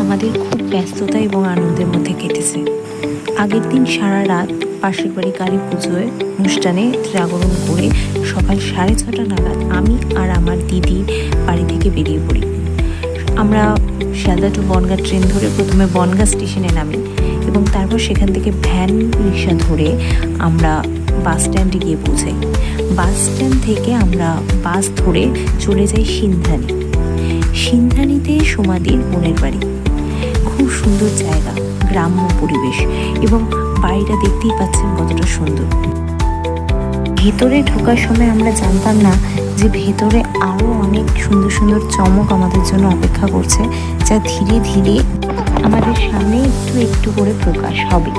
আমাদের খুব ব্যস্ততা এবং আনন্দের মধ্যে কেটেছে। আগের দিন সারা রাত পাশের বাড়ি কালী পুজোয় অনুষ্ঠানে জাগরণ করে সকাল 6:30 নাগাদ আমি আর আমার দিদি বাড়ি থেকে বেরিয়ে পড়ি। আমরা শিয়ালদা টু বনগাঁ ট্রেন ধরে প্রথমে বনগাঁ স্টেশনে নামি এবং তারপর সেখান থেকে ভ্যান রিক্সা ধরে আমরা বাস স্ট্যান্ডে গিয়ে পৌঁছাই। বাস স্ট্যান্ড থেকে আমরা বাস ধরে চলে যাই সিন্ধানিতে সমাধির বোনের বাড়ি। খুব সুন্দর জায়গা, গ্রাম্য পরিবেশ এবং বাড়িটা দেখতেই পাচ্ছেন কতটা সুন্দর। ভেতরে ঢোকার সময় আমরা জানতাম না যে ভেতরে আরও অনেক সুন্দর সুন্দর চমক আমাদের জন্য অপেক্ষা করছে, যা ধীরে ধীরে আমাদের সামনে একটু একটু করে প্রকাশ হবে।